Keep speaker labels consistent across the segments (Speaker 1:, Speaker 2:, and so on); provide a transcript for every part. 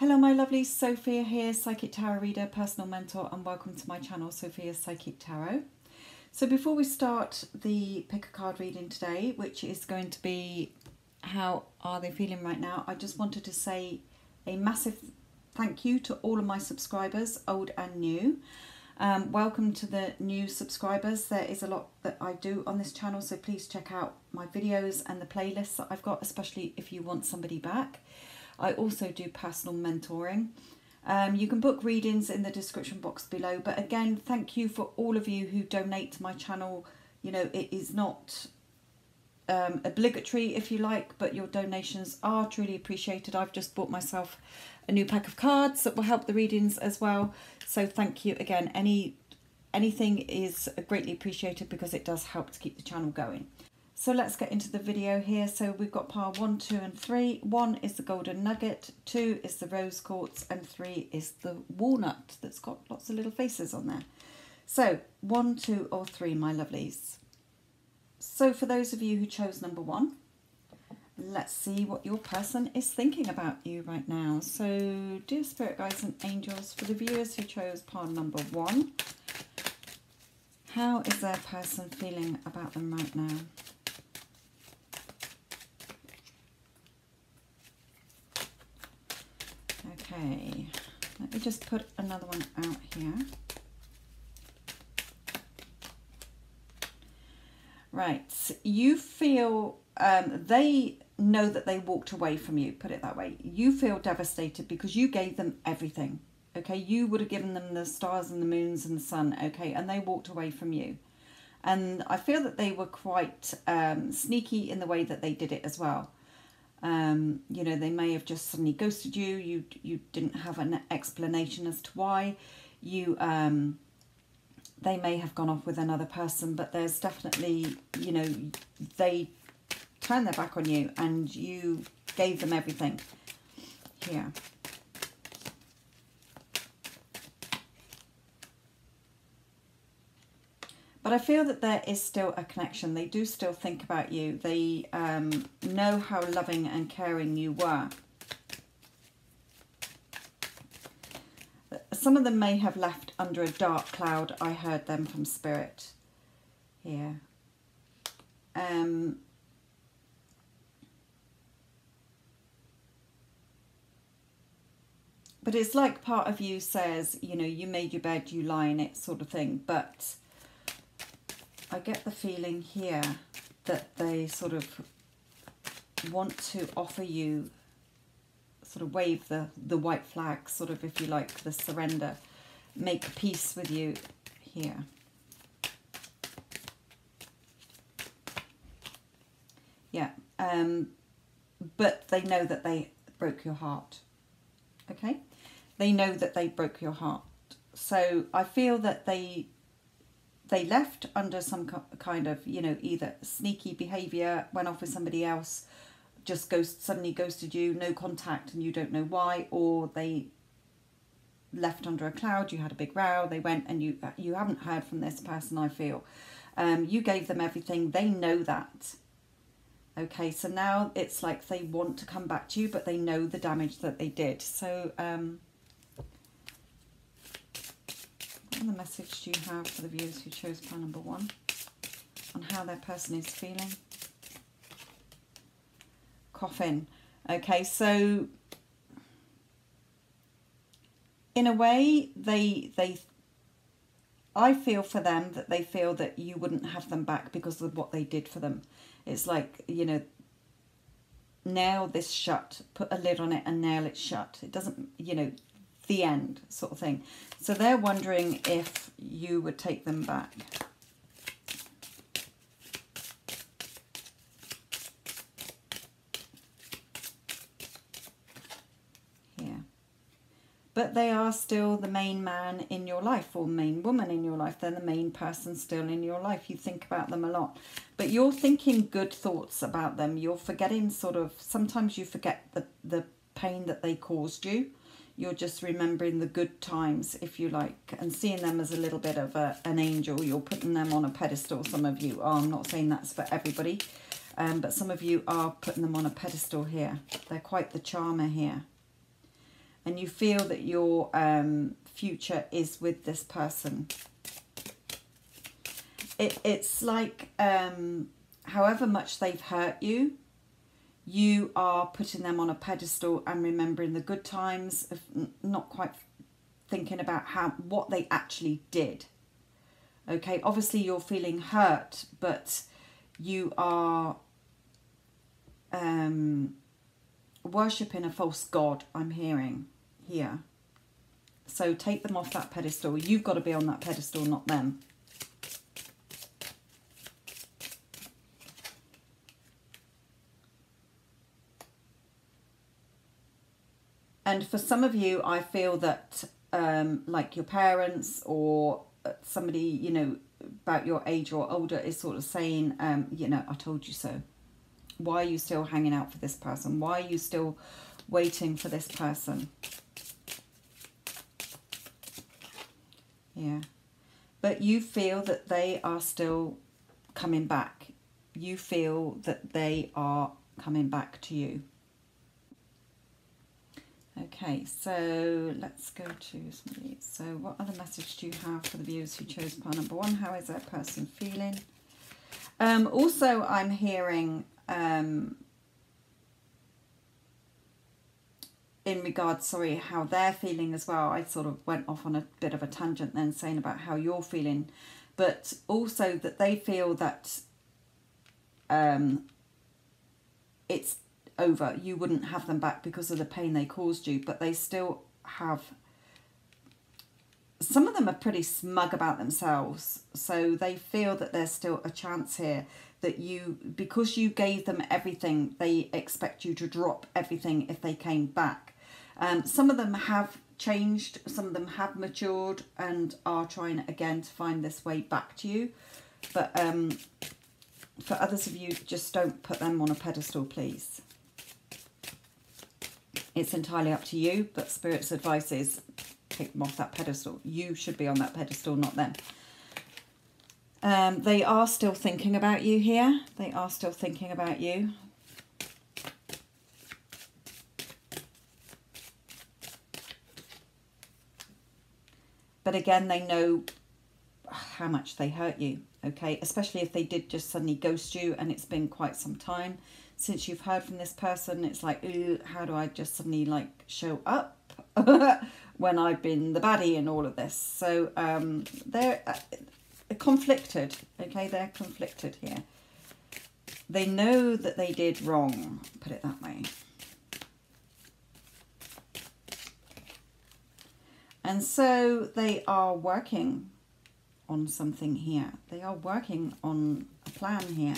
Speaker 1: Hello my lovely, Sophia here, Psychic Tarot reader, personal mentor, and welcome to my channel, Sophia's Psychic Tarot. So before we start the pick a card reading today, which is going to be how are they feeling right now, I just wanted to say a massive thank you to all of my subscribers, old and new. Welcome to the new subscribers. There is a lot that I do on this channel, so please check out my videos and the playlists that I've got, especially if you want somebody back. I also do personal mentoring. You can book readings in the description box below, but again, thank you for all of you who donate to my channel. You know, it is not obligatory, if you like, but your donations are truly appreciated. I've just bought myself a new pack of cards that will help the readings as well, so thank you again. Anything is greatly appreciated because it does help to keep the channel going. So let's get into the video here. So we've got pile 1, 2 and 3. 1 is the golden nugget, 2 is the rose quartz, and 3 is the walnut that's got lots of little faces on there. So 1, 2 or 3, my lovelies. So for those of you who chose number 1, let's see what your person is thinking about you right now. So dear spirit guides and angels, for the viewers who chose pile number 1, how is their person feeling about them right now? Okay, let me just put another one out here. Right, you feel they know that they walked away from you, put it that way. You feel devastated because you gave them everything, okay? You would have given them the stars and the moons and the sun, okay? And they walked away from you. And I feel that they were quite sneaky in the way that they did it as well. You know, they may have just suddenly ghosted you. You didn't have an explanation as to why. They may have gone off with another person, but there's definitely, you know, they turned their back on you and you gave them everything here. But I feel that there is still a connection. They do still think about you. They know how loving and caring you were. Some of them may have left under a dark cloud. I heard them from spirit here. But it's like part of you says, you know, you made your bed, you lie in it, sort of thing. But I get the feeling here that they sort of want to offer you, sort of wave the white flag, sort of, if you like, the surrender, make peace with you here. Yeah, but they know that they broke your heart, okay? They know that they broke your heart. So I feel that they left under some kind of, you know, either sneaky behaviour, went off with somebody else, just suddenly ghosted you, no contact and you don't know why, or they left under a cloud, you had a big row, they went and you haven't heard from this person, I feel. You gave them everything, they know that. Okay, so now it's like they want to come back to you, but they know the damage that they did. So, what other message do you have for the viewers who chose pile number 1 on how their person is feeling? Coffin. Okay, so in a way, I feel for them that they feel that you wouldn't have them back because of what they did for them. It's like, you know, nail this shut, put a lid on it and nail it shut. It doesn't, you know, the end sort of thing. So they're wondering if you would take them back. Here. But they are still the main man in your life, or main woman in your life. They're the main person still in your life. You think about them a lot. But you're thinking good thoughts about them. You're forgetting sort of, sometimes you forget the pain that they caused you. You're just remembering the good times, if you like, and seeing them as a little bit of an angel. You're putting them on a pedestal. Some of you are. I'm not saying that's for everybody, but some of you are putting them on a pedestal here. They're quite the charmer here. And you feel that your future is with this person. It's like however much they've hurt you, you are putting them on a pedestal and remembering the good times, of not quite thinking about what they actually did. Okay, obviously you're feeling hurt, but you are worshipping a false god, I'm hearing here. So take them off that pedestal. You've got to be on that pedestal, not them. And for some of you, I feel that like your parents or somebody, you know, about your age or older is sort of saying, you know, I told you so. Why are you still hanging out for this person? Why are you still waiting for this person? Yeah. But you feel that they are still coming back. You feel that they are coming back to you. Okay, so let's go to somebody. So what other message do you have for the viewers who chose pile number 1? How is that person feeling? Also, I'm hearing in regards, sorry, how they're feeling as well. I sort of went off on a bit of a tangent then saying about how you're feeling. But also that they feel that it's over. You wouldn't have them back because of the pain they caused you, but they still have, some of them are pretty smug about themselves, so they feel that there's still a chance here that you, because you gave them everything, they expect you to drop everything if they came back. Some of them have changed, some of them have matured and are trying again to find this way back to you, but for others of you, just don't put them on a pedestal, please. It's entirely up to you, but Spirit's advice is take them off that pedestal. You should be on that pedestal, not them. They are still thinking about you here. They are still thinking about you. But again, they know how much they hurt you, okay? Especially if they did just suddenly ghost you and it's been quite some time since you've heard from this person. It's like, ooh, how do I just suddenly like show up when I've been the baddie in all of this? So they're conflicted, okay? They're conflicted here. They know that they did wrong, put it that way. And so they are working on something here. They are working on a plan here.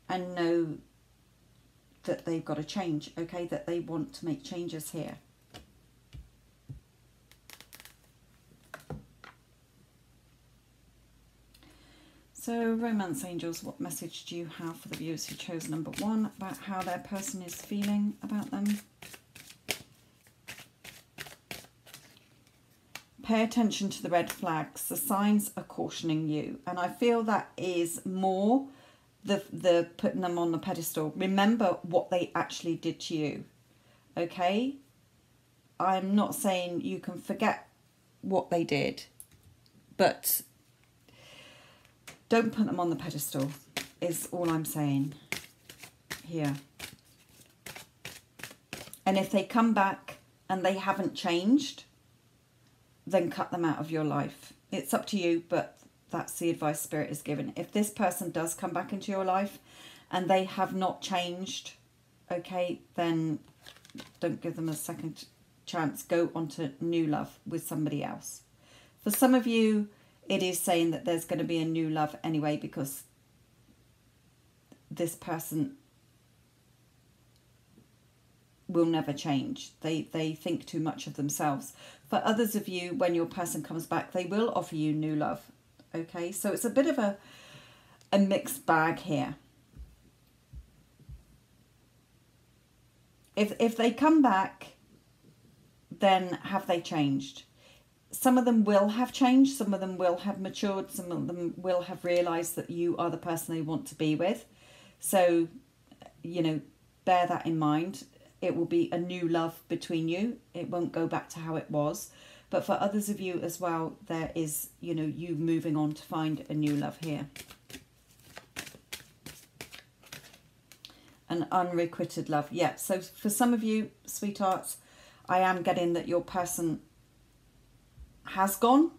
Speaker 1: And know that they've got to change, okay? That they want to make changes here. So, Romance Angels, what message do you have for the viewers who chose number 1 about how their person is feeling about them? Pay attention to the red flags. The signs are cautioning you. And I feel that is more the putting them on the pedestal. Remember what they actually did to you, okay? I'm not saying you can forget what they did, but don't put them on the pedestal is all I'm saying here. And if they come back and they haven't changed, then cut them out of your life. It's up to you, but that's the advice Spirit is given. If this person does come back into your life and they have not changed, okay, then don't give them a second chance. Go on to new love with somebody else. For some of you, it is saying that there's going to be a new love anyway, because this person will never change. They think too much of themselves. For others of you, when your person comes back, they will offer you new love. Okay, so it's a bit of a mixed bag here. If they come back, then have they changed? Some of them will have changed, some of them will have matured, some of them will have realised that you are the person they want to be with. So, you know, bear that in mind. It will be a new love between you. It won't go back to how it was. But for others of you as well, there is, you know, you moving on to find a new love here. An unrequited love. Yeah, so for some of you, sweethearts, I am getting that your person has gone,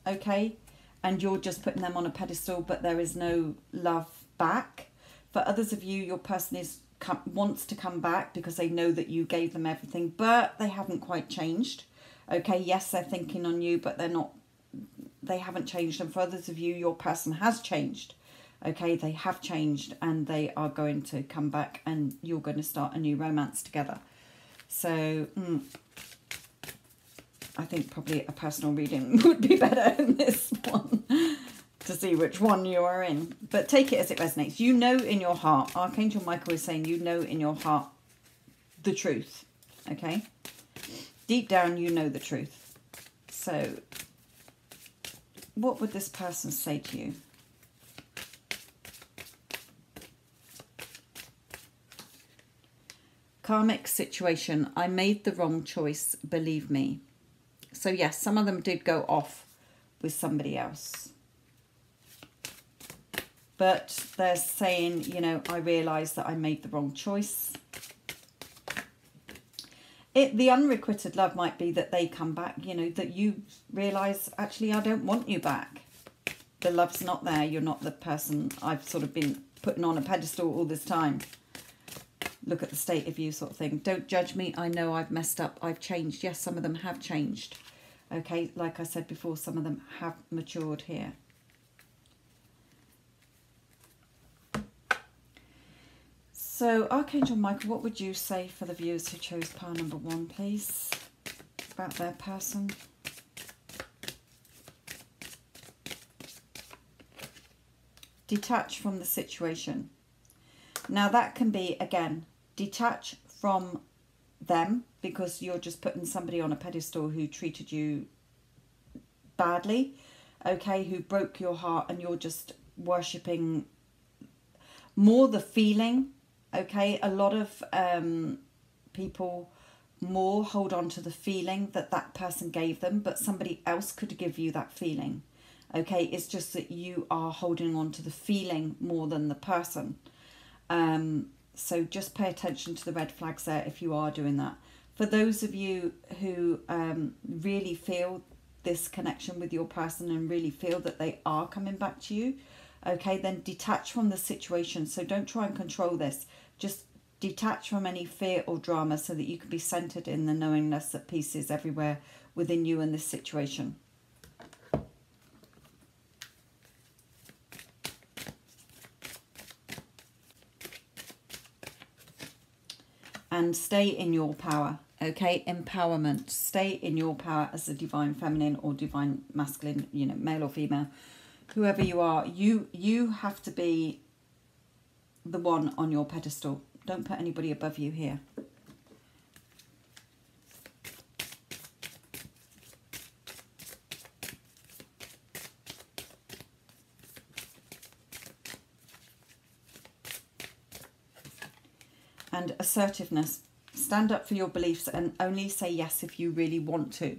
Speaker 1: okay? And you're just putting them on a pedestal, but there is no love back. For others of you, your person wants to come back because they know that you gave them everything, but they haven't quite changed. Okay, yes, they're thinking on you, but they haven't changed. And for others of you, your person has changed. Okay, they have changed and they are going to come back and you're going to start a new romance together. So, I think probably a personal reading would be better in this one to see which one you are in. But take it as it resonates. You know in your heart, Archangel Michael is saying you know in your heart the truth. Okay? Deep down, you know the truth. So, what would this person say to you? Karmic situation. I made the wrong choice, believe me. So yes, some of them did go off with somebody else. But they're saying, you know, I realised that I made the wrong choice. The unrequited love might be that they come back, you know, that you realise, actually, I don't want you back. The love's not there. You're not the person I've sort of been putting on a pedestal all this time. Look at the state of you sort of thing. Don't judge me. I know I've messed up. I've changed. Yes, some of them have changed. Okay, like I said before, some of them have matured here. So, Archangel Michael, what would you say for the viewers who chose pile number 1, please? About their person. Detach from the situation. Now, that can be, again, detach from them because you're just putting somebody on a pedestal who treated you badly, okay, who broke your heart, and you're just worshipping more the feeling, okay. A lot of people more hold on to the feeling that that person gave them, but somebody else could give you that feeling, okay. It's just that you are holding on to the feeling more than the person. So just pay attention to the red flags there if you are doing that. For those of you who really feel this connection with your person and really feel that they are coming back to you, okay, then detach from the situation. So don't try and control this. Just detach from any fear or drama so that you can be centered in the knowingness that peace is everywhere within you in this situation. And stay in your power, okay? Empowerment. Stay in your power as a divine feminine or divine masculine, you know, male or female. Whoever you are, you have to be the one on your pedestal. Don't put anybody above you here. And assertiveness. Stand up for your beliefs and only say yes if you really want to.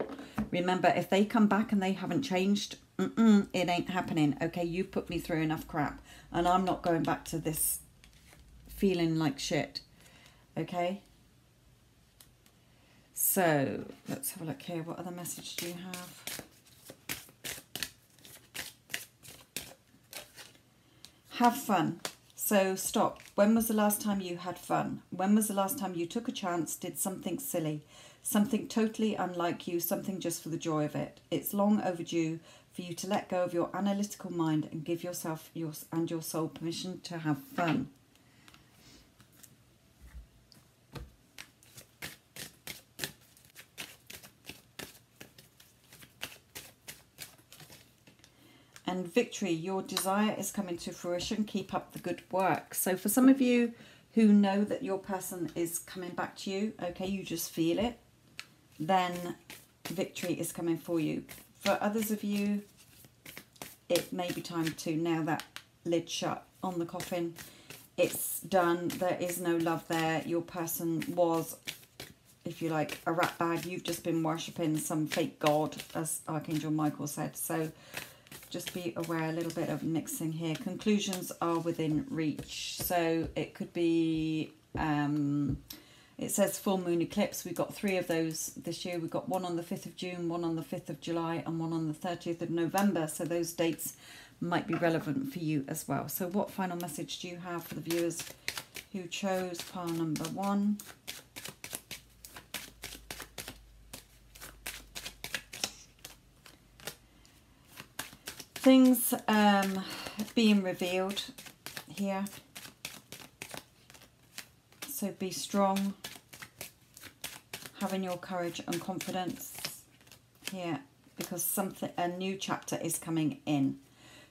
Speaker 1: Remember, if they come back and they haven't changed, it ain't happening. Okay, you've put me through enough crap and I'm not going back to this feeling like shit. Okay? So, let's have a look here. What other message do you have? Have fun. So stop. When was the last time you had fun? When was the last time you took a chance, did something silly, something totally unlike you, something just for the joy of it? It's long overdue for you to let go of your analytical mind and give yourself and your soul permission to have fun. And victory, your desire is coming to fruition. Keep up the good work. So for some of you who know that your person is coming back to you, okay, you just feel it, then victory is coming for you. For others of you, it may be time to nail that lid shut on the coffin it's done. There is no love there. Your person was, if you like, a rat bag. You've just been worshipping some fake god, as Archangel Michael said. So just be aware, a little bit of mixing here. Conclusions are within reach. So it could be, it says full moon eclipse. We've got 3 of those this year. We've got one on the 5th of June, one on the 5th of July, and one on the 30th of November. So those dates might be relevant for you as well. So what final message do you have for the viewers who chose pile number 1? Things being revealed here. So be strong, having your courage and confidence here, because a new chapter is coming in.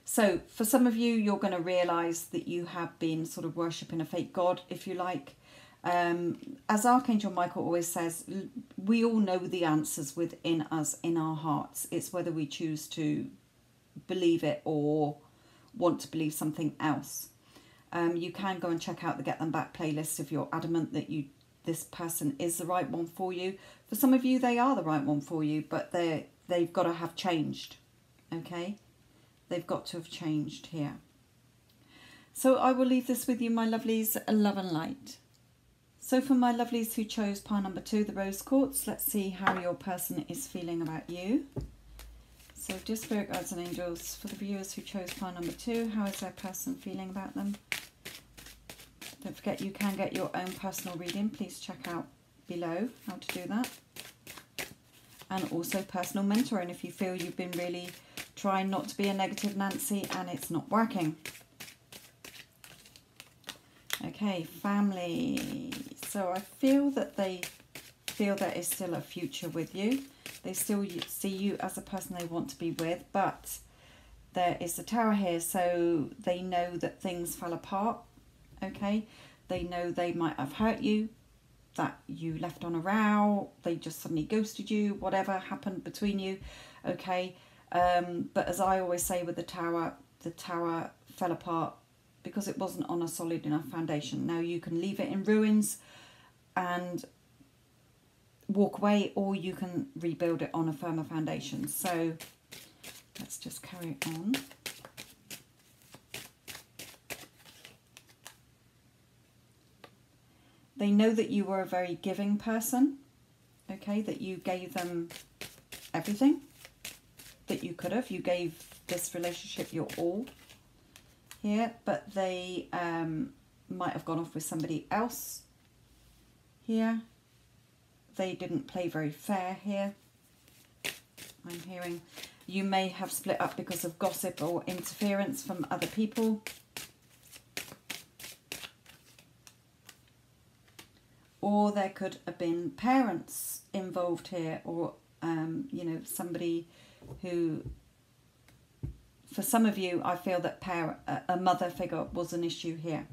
Speaker 1: So for some of you, you're going to realise that you have been sort of worshipping a fake god, if you like. As Archangel Michael always says, we all know the answers within us, in our hearts. It's whether we choose to believe it or want to believe something else. You can go and check out the Get Them Back playlist if you're adamant that this person is the right one for you. For some of you, they are the right one for you, but they've got to have changed, okay? They've got to have changed here. So I will leave this with you, my lovelies, love and light. So for my lovelies who chose pile number 2, the Rose Quartz, let's see how your person is feeling about you. So dear Spirit Guides and Angels, for the viewers who chose pile number 2, how is their person feeling about them? Don't forget you can get your own personal reading. Please check out below how to do that. And also personal mentoring if you feel you've been really trying not to be a negative Nancy and it's not working. Okay, family. So I feel that they feel there is still a future with you. They still see you as a person they want to be with, but there is the Tower here, so they know that things fell apart, okay? They know they might have hurt you, that you left on a row, they just suddenly ghosted you, whatever happened between you, okay? But as I always say with the Tower fell apart because it wasn't on a solid enough foundation. Now you can leave it in ruins and walk away, or you can rebuild it on a firmer foundation. So let's just carry on. They know that you were a very giving person, okay, that you gave them everything that you could have. You gave this relationship your all here, but they might have gone off with somebody else here. They didn't play very fair here. I'm hearing you may have split up because of gossip or interference from other people. Or there could have been parents involved here, or, you know, somebody who, for some of you, I feel that a mother figure was an issue here.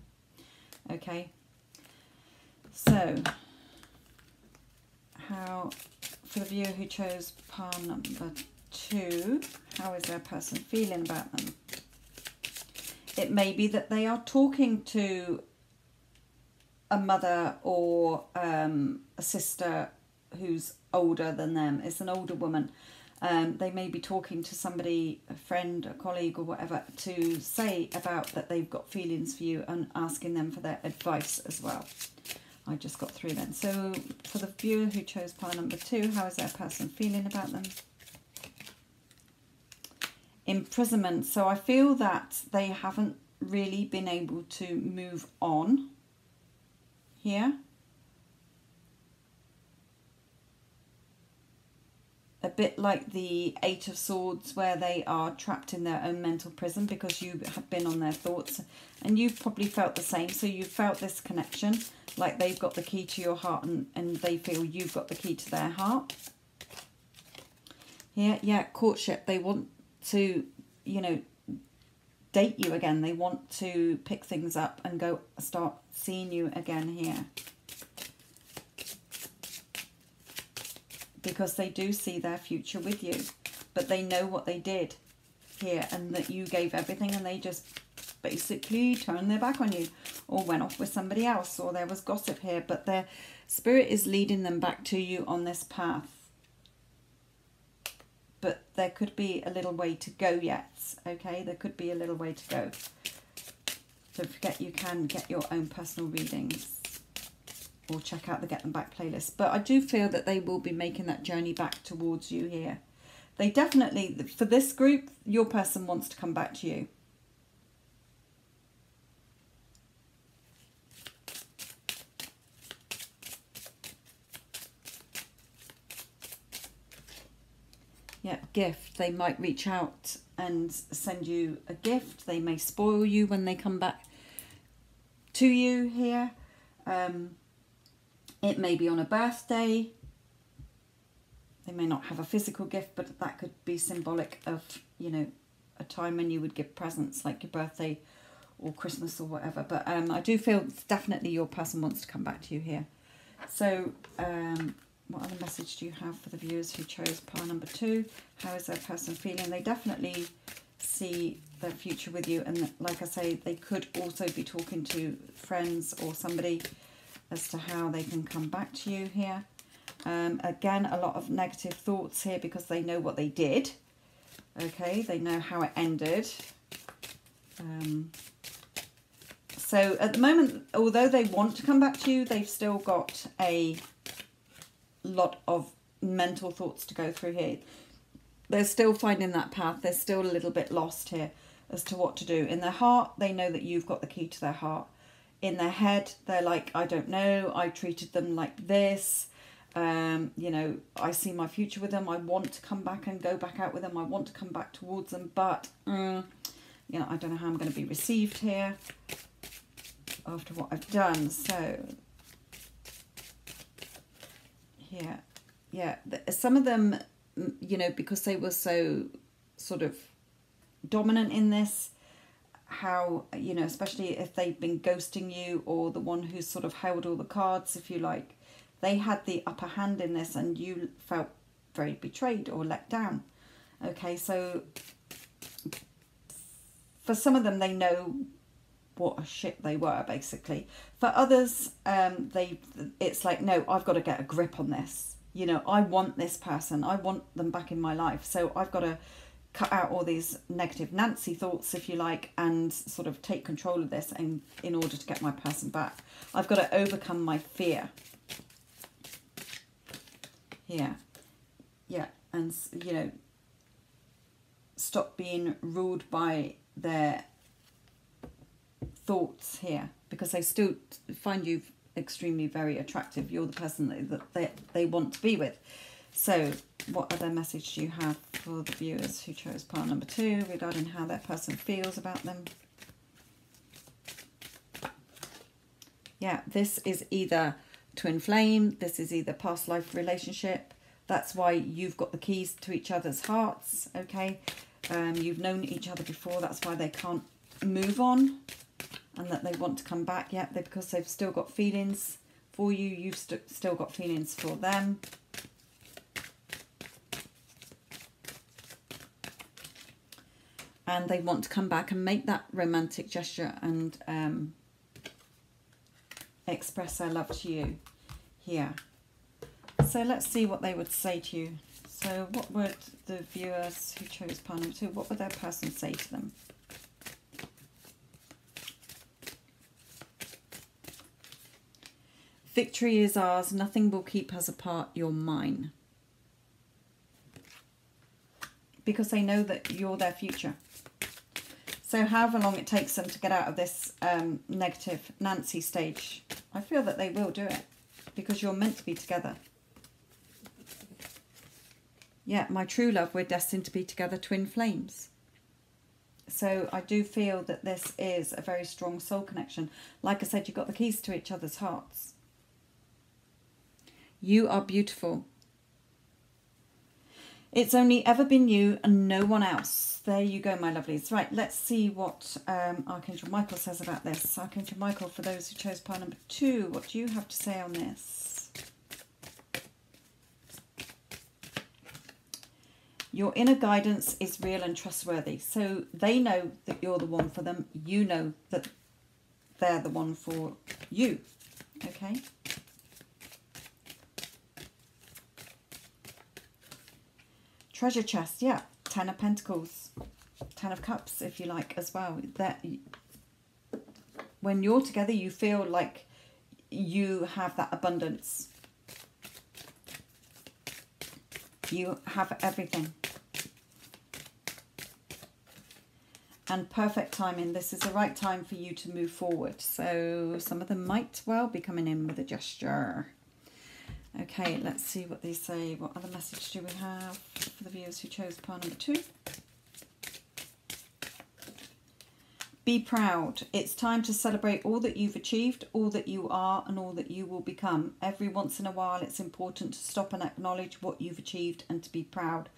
Speaker 1: Okay. So, how, for the viewer who chose pile number 2, how is their person feeling about them? It may be that they are talking to a mother or a sister who's older than them. It's an older woman. They may be talking to somebody, a friend, a colleague or whatever, to say about that they've got feelings for you and asking them for their advice as well. I just got through then. So for the viewer who chose pile number 2, how is their person feeling about them? Imprisonment. So I feel that they haven't really been able to move on here. A bit like the 8 of Swords, where they are trapped in their own mental prison because you have been on their thoughts, and you've probably felt the same. So you've felt this connection, like they've got the key to your heart and they feel you've got the key to their heart. Here, yeah, courtship. They want to, you know, date you again. They want to pick things up and go start seeing you again here. Because they do see their future with you, but they know what they did here and that you gave everything and they just basically turned their back on you or went off with somebody else, or there was gossip here, but their spirit is leading them back to you on this path. But there could be a little way to go yet, okay? There could be a little way to go. Don't forget you can get your own personal readings or check out the Get Them Back playlist. But I do feel that they will be making that journey back towards you here. They definitely, for this group, your person wants to come back to you. Yeah, gift. They might reach out and send you a gift. They may spoil you when they come back to you here. It may be on a birthday. They may not have a physical gift, but that could be symbolic of, you know, a time when you would give presents, like your birthday or Christmas or whatever. But I do feel definitely your person wants to come back to you here. So what other message do you have for the viewers who chose pile number 2? How is their person feeling? They definitely see their future with you. And like I say, they could also be talking to friends or somebody as to how they can come back to you here. Again, a lot of negative thoughts here because they know what they did. Okay, they know how it ended. So at the moment, although they want to come back to you, they've still got a lot of mental thoughts to go through here. They're still finding that path. They're still a little bit lost here as to what to do. In their heart, they know that you've got the key to their heart. In their head, they're like, I don't know, I treated them like this. You know, I see my future with them. I want to come back and go back out with them. I want to come back towards them, but you know, I don't know how I'm going to be received here after what I've done. So yeah, some of them, you know, because they were so sort of dominant in this, how, you know, especially if they've been ghosting you, or the one who's sort of held all the cards, if you like, they had the upper hand in this and you felt very betrayed or let down. Okay, so for some of them, they know what a shit they were, basically. For others, it's like, no, I've got to get a grip on this. You know, I want this person. I want them back in my life. So I've got to cut out all these negative Nancy thoughts, if you like, and sort of take control of this and in order to get my person back. I've got to overcome my fear. Yeah, and, you know, stop being ruled by their thoughts here, because they still find you extremely very attractive. You're the person that they want to be with. So what other message do you have for the viewers who chose pile number 2 regarding how their person feels about them? Yeah, this is either twin flame, this is either past life relationship. That's why you've got the keys to each other's hearts, okay? You've known each other before, that's why they can't move on and that they want to come back. Yeah, because they've still got feelings for you, you've still got feelings for them. And they want to come back and make that romantic gesture and express their love to you here. So let's see what they would say to you. So what would the viewers who chose pile number 2, what would their person say to them? Victory is ours. Nothing will keep us apart. You're mine. Because they know that you're their future. So however long it takes them to get out of this negative Nancy stage, I feel that they will do it. Because you're meant to be together. Yeah, my true love, we're destined to be together, twin flames. So I do feel that this is a very strong soul connection. Like I said, you've got the keys to each other's hearts. You are beautiful. It's only ever been you and no one else. There you go, my lovelies. Right, let's see what Archangel Michael says about this. Archangel Michael, for those who chose pile number 2, what do you have to say on this? Your inner guidance is real and trustworthy. So they know that you're the one for them. You know that they're the one for you. Okay. Treasure chest, yeah. 10 of Pentacles. 10 of Cups, if you like, as well. That when you're together, you feel like you have that abundance. You have everything. And perfect timing. This is the right time for you to move forward. So some of them might well be coming in with a gesture. Okay, let's see what they say. What other message do we have for the viewers who chose pile number 2? Be proud. It's time to celebrate all that you've achieved, all that you are, and all that you will become. Every once in a while, it's important to stop and acknowledge what you've achieved and to be proud.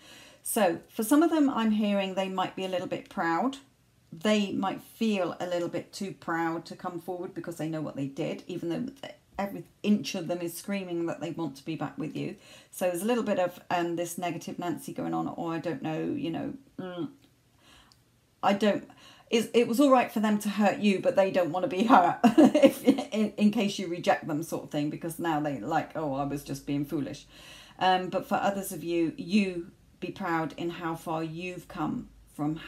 Speaker 1: So for some of them, I'm hearing they might be a little bit proud. They might feel a little bit too proud to come forward because they know what they did, even though every inch of them is screaming that they want to be back with you. So there's a little bit of this negative Nancy going on, or I don't know, you know, it was all right for them to hurt you, but they don't want to be hurt in case you reject them, sort of thing, because now they like, oh, I was just being foolish. But for others of you, you be proud in how far you've come from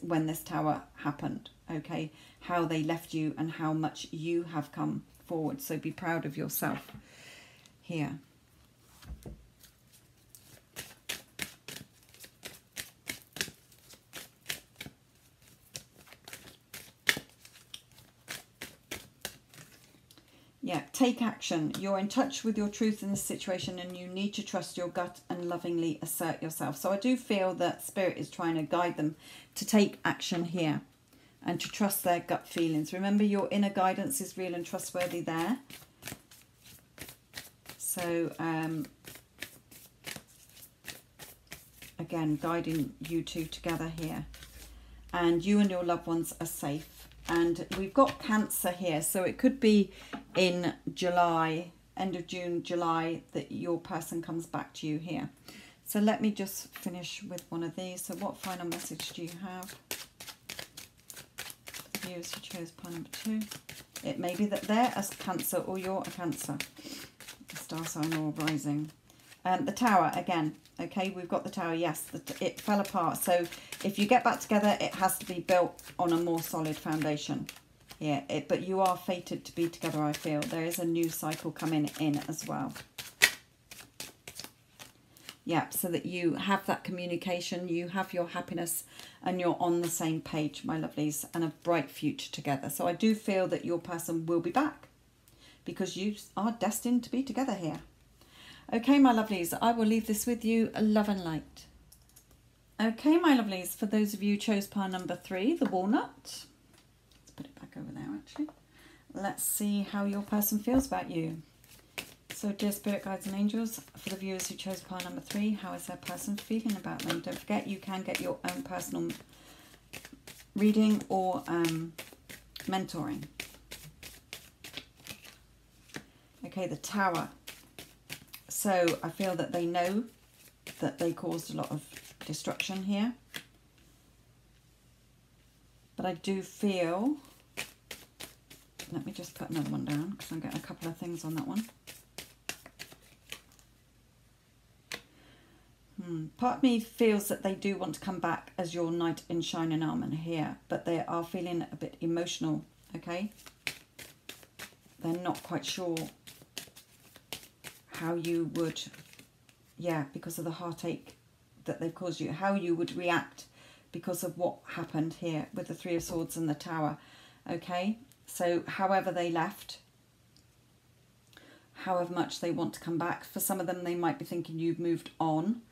Speaker 1: when this tower happened, okay? How they left you and how much you have come forward. So be proud of yourself here. Yeah, take action. You're in touch with your truth in this situation and you need to trust your gut and lovingly assert yourself. So I do feel that Spirit is trying to guide them to take action here and to trust their gut feelings. Remember, your inner guidance is real and trustworthy there. So, again, guiding you two together here. And you and your loved ones are safe. And we've got Cancer here, so it could be in July, end of June, July, that your person comes back to you here. So let me just finish with one of these. So what final message do you have for the viewers who chose pile number 2? It may be that they're a Cancer or you're a Cancer, star sign or rising. The Tower, again, okay, we've got the Tower, yes, it fell apart. So if you get back together, it has to be built on a more solid foundation. Yeah, but you are fated to be together, I feel. There is a new cycle coming in as well. Yeah, so that you have that communication, you have your happiness, and you're on the same page, my lovelies, and a bright future together. So I do feel that your person will be back because you are destined to be together here. Okay, my lovelies, I will leave this with you. Love and light. Okay, my lovelies, for those of you who chose pile number 3, the walnut. Let's put it back over there, actually. Let's see how your person feels about you. So, dear Spirit Guides and Angels, for the viewers who chose pile number 3, how is their person feeling about them? Don't forget, you can get your own personal reading or mentoring. Okay, the Tower. So I feel that they know that they caused a lot of destruction here. But I do feel, let me just put another one down because I'm getting a couple of things on that one. Part of me feels that they do want to come back as your knight in shining armor here, but they are feeling a bit emotional, okay? They're not quite sure how you would, yeah, because of the heartache that they've caused you, how you would react because of what happened here with the 3 of Swords and the Tower, okay? So however they left, however much they want to come back, for some of them they might be thinking you've moved on,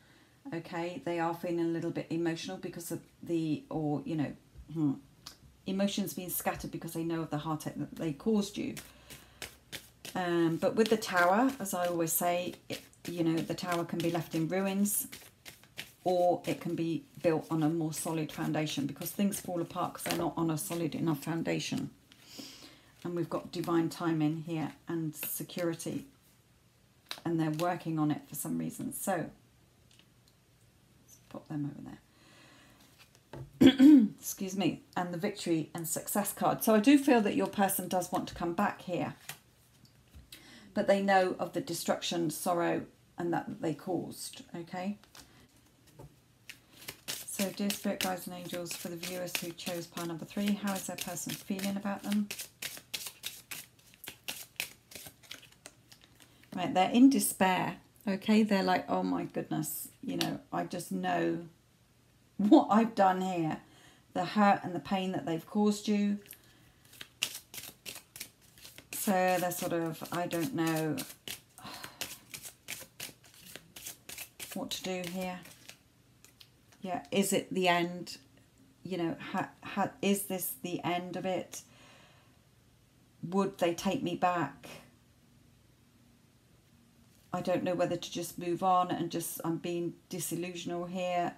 Speaker 1: okay? They are feeling a little bit emotional because of the, or, you know, emotions being scattered because they know of the heartache that they caused you. But with the Tower, as I always say, you know, the Tower can be left in ruins or it can be built on a more solid foundation because things fall apart because they're not on a solid enough foundation. And we've got divine timing here and security, and they're working on it for some reason. So pop them over there. Excuse me. And the victory and success card. So I do feel that your person does want to come back here. But they know of the destruction, sorrow, and that they caused. Okay. So dear Spirit, Guides and Angels, for the viewers who chose pile number 3, how is their person feeling about them? Right, they're in despair. Okay, they're like, oh my goodness, you know, I just know what I've done here. The hurt and the pain that they've caused you. So they're sort of, I don't know what to do here. Yeah, is it the end? You know, is this the end of it? Would they take me back? I don't know whether to just move on and just, I'm being disillusional here.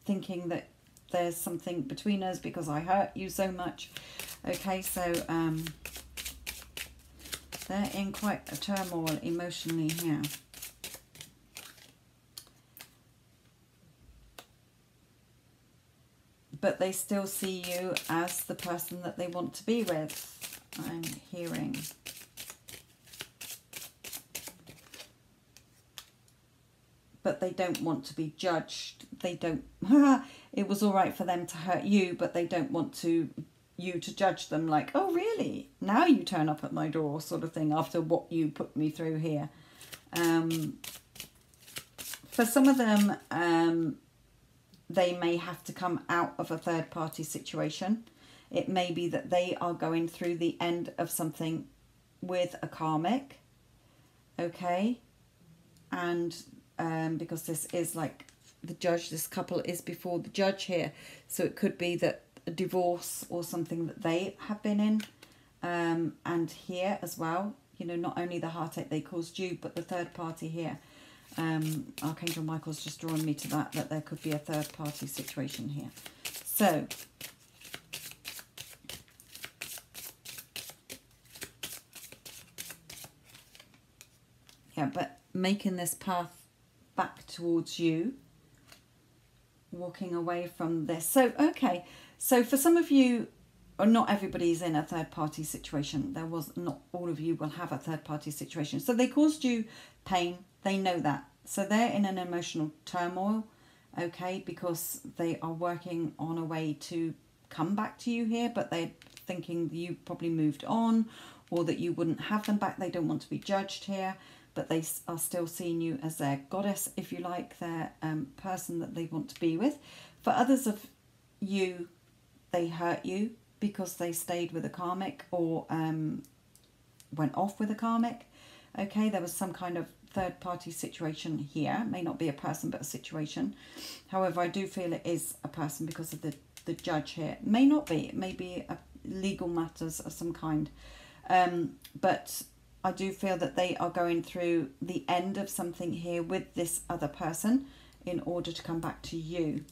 Speaker 1: Thinking that there's something between us because I hurt you so much. Okay, so they're in quite a turmoil emotionally here. But they still see you as the person that they want to be with, I'm hearing. But they don't want to be judged. They don't, it was all right for them to hurt you, but they don't want you to judge them like, oh really? Now you turn up at my door sort of thing after what you put me through here. For some of them, they may have to come out of a third-party situation. It may be that they are going through the end of something with a karmic, okay? And because this is like the judge, this couple is before the judge here. So it could be that a divorce or something that they have been in. And here as well, you know, not only the heartache they caused you, but the third party here. Archangel Michael's just drawing me to that there could be a third party situation here. So yeah, but making this path back towards you, walking away from this. So okay, so for some of you, or not everybody's in a third party situation. Not all of you will have a third party situation. So they caused you pain. They know that. So they're in an emotional turmoil, okay, because they are working on a way to come back to you here, but they're thinking you probably moved on or that you wouldn't have them back. They don't want to be judged here, but they are still seeing you as their goddess, if you like, their person that they want to be with. For others of you, they hurt you because they stayed with a karmic or went off with a karmic. Okay, there was some kind of third-party situation here. It may not be a person, but a situation. However, I do feel it is a person because of the judge here. It may not be. It may be a legal matters of some kind. But I do feel that they are going through the end of something here with this other person in order to come back to you.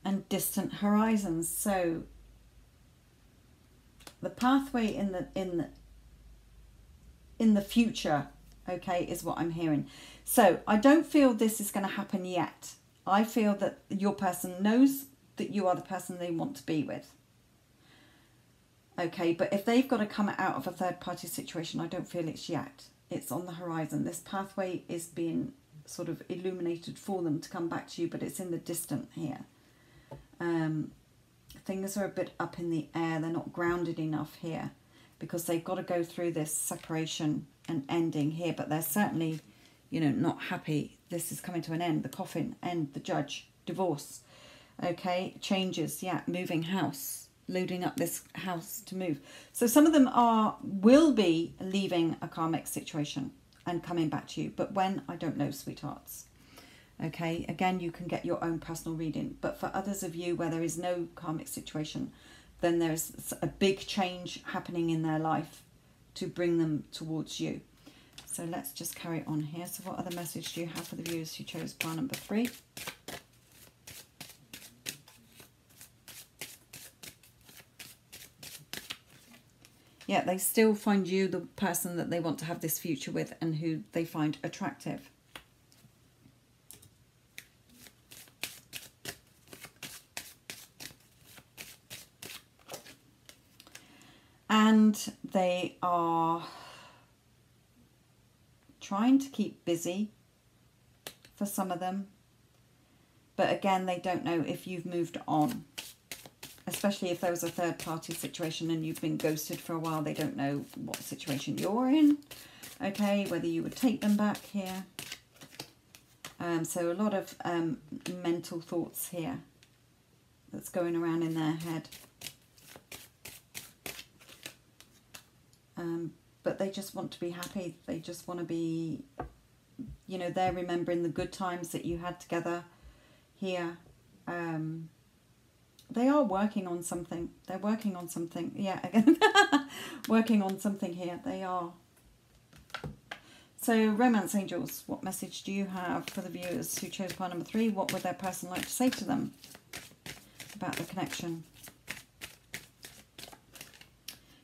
Speaker 1: And distant horizons. So the pathway in the future, okay, is what I'm hearing. So I don't feel this is going to happen yet. I feel that your person knows that you are the person they want to be with. Okay, but if they've got to come out of a third party situation, I don't feel it's yet. It's on the horizon. This pathway is being sort of illuminated for them to come back to you, but it's in the distant here. Things are a bit up in the air. They're not grounded enough here because they've got to go through this separation and ending here, but they're certainly, you know, not happy. This is coming to an end. The coffin, end, the judge, divorce, okay, changes, yeah, moving house, loading up this house to move. So some of them will be leaving a karmic situation and coming back to you, but when, I don't know, sweethearts. Okay, again, you can get your own personal reading. But for others of you where there is no karmic situation, then there's a big change happening in their life to bring them towards you. So let's just carry on here. So what other message do you have for the viewers who chose pile number 3? Yeah, they still find you the person that they want to have this future with and who they find attractive. And they are trying to keep busy for some of them. But again, they don't know if you've moved on. Especially if there was a third party situation and you've been ghosted for a while. They don't know what situation you're in. Okay, whether you would take them back here. So a lot of mental thoughts here that's going around in their head. But they just want to be happy. They just want to be, you know, they're remembering the good times that you had together here. They are working on something. They're working on something. Yeah, again, working on something here. They are. So, romance angels, what message do you have for the viewers who chose pile number 3? What would their person like to say to them about the connection?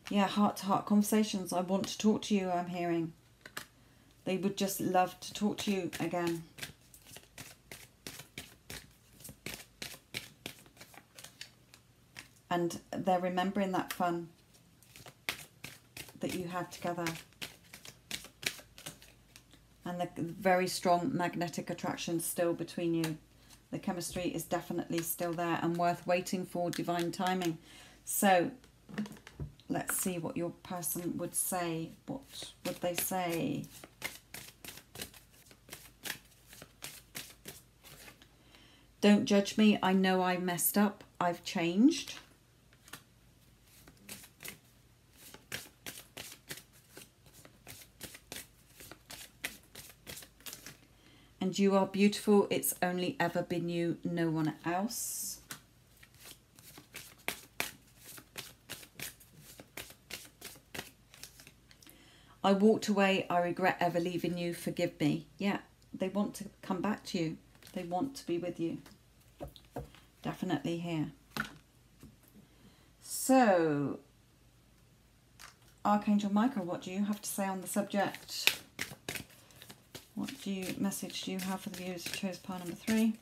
Speaker 1: Yeah, heart-to-heart conversations. I want to talk to you, I'm hearing. They would just love to talk to you again. And they're remembering that fun that you had together. And the very strong magnetic attraction still between you. The chemistry is definitely still there and worth waiting for divine timing. So, let's see what your person would say. What would they say? Don't judge me. I know I messed up. I've changed. And you are beautiful. It's only ever been you, no one else. I walked away. I regret ever leaving you. Forgive me. Yeah, they want to come back to you. They want to be with you. Definitely here. So, Archangel Michael, what do you have to say on the subject? What message do you have for the viewers who chose pile number 3?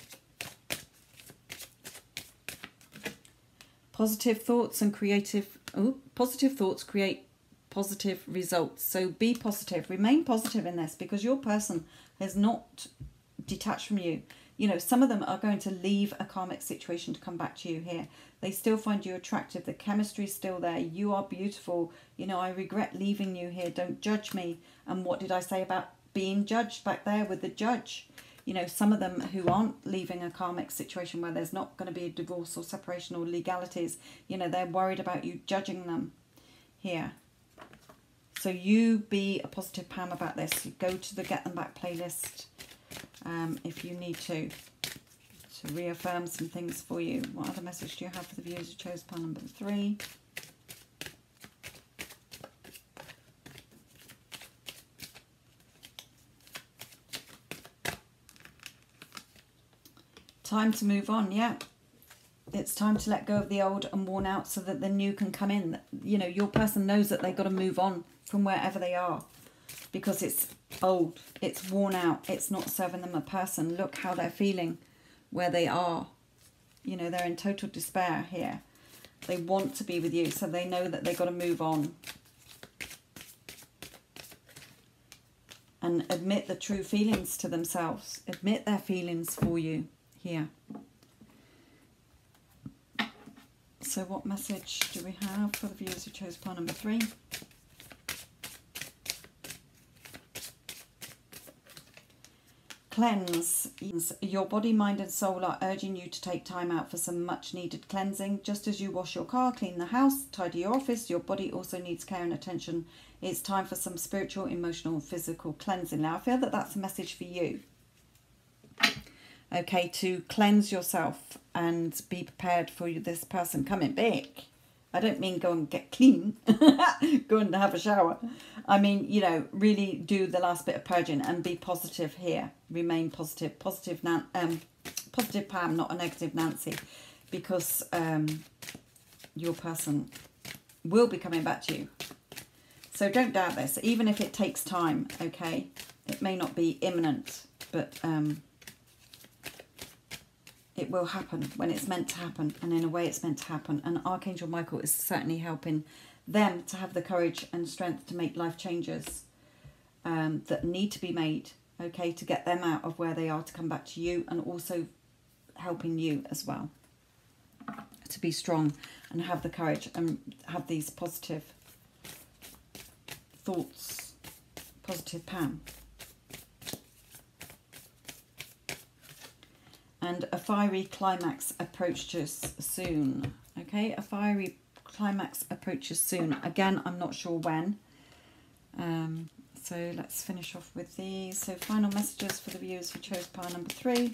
Speaker 1: Positive thoughts and positive thoughts create positive results. So be positive, remain positive in this, because your person has not detached from you. You know, some of them are going to leave a karmic situation to come back to you here. They still find you attractive. The chemistry is still there. You are beautiful. You know, I regret leaving you here. Don't judge me. And what did I say about being judged back there with the judge? You know, some of them who aren't leaving a karmic situation where there's not going to be a divorce or separation or legalities, you know, they're worried about you judging them here. So you be a positive Pam about this. You go to the Get Them Back playlist if you need to reaffirm some things for you. What other message do you have for the viewers who chose pile number 3? Time to move on, yeah. It's time to let go of the old and worn out so that the new can come in. You know, your person knows that they've got to move on from wherever they are because it's old, it's worn out, it's not serving them a person. Look how they're feeling where they are. You know, they're in total despair here. They want to be with you, so they know that they've got to move on. And admit the true feelings to themselves. Admit their feelings for you here. So what message do we have for the viewers who chose pile number 3? Cleanse. Your body, mind and soul are urging you to take time out for some much needed cleansing. Just as you wash your car, clean the house, tidy your office, your body also needs care and attention. It's time for some spiritual, emotional and physical cleansing. Now I feel that that's a message for you. Okay, to cleanse yourself and be prepared for this person coming back. I don't mean go and get clean, go and have a shower. I mean, you know, really do the last bit of purging and be positive here. Remain positive. Positive Pam, not a negative Nancy. Because your person will be coming back to you. So don't doubt this, even if it takes time, okay? It may not be imminent, but it will happen when it's meant to happen, and in a way it's meant to happen. And Archangel Michael is certainly helping them to have the courage and strength to make life changes that need to be made, okay, to get them out of where they are, to come back to you, and also helping you as well to be strong and have the courage and have these positive thoughts. Positive Pam. And a fiery climax approaches soon. Okay, a fiery climax approaches soon. Again, I'm not sure when. So let's finish off with these. So final messages for the viewers who chose pile number 3.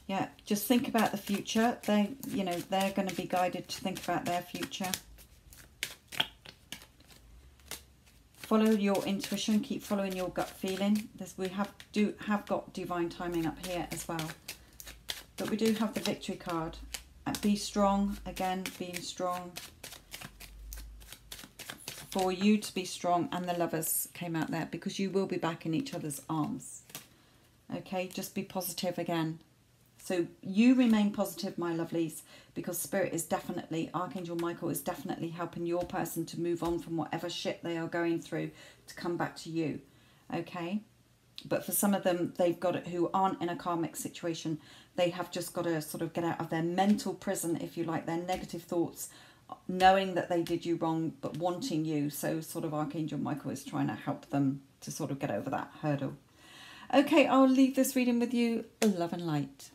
Speaker 1: Yeah, just think about the future. They, you know, they're going to be guided to think about their future. Follow your intuition. Keep following your gut feeling. We have got divine timing up here as well. But we do have the victory card. And be strong. Again, being strong. For you to be strong, and the Lovers came out there, because you will be back in each other's arms. Okay, just be positive again. So you remain positive, my lovelies, because Spirit is definitely, Archangel Michael is definitely helping your person to move on from whatever shit they are going through, to come back to you. Okay? But for some of them, they've got it, who aren't in a karmic situation, they have just got to sort of get out of their mental prison, if you like, their negative thoughts, knowing that they did you wrong, but wanting you. So sort of Archangel Michael is trying to help them to sort of get over that hurdle. Okay, I'll leave this reading with you. Love and light.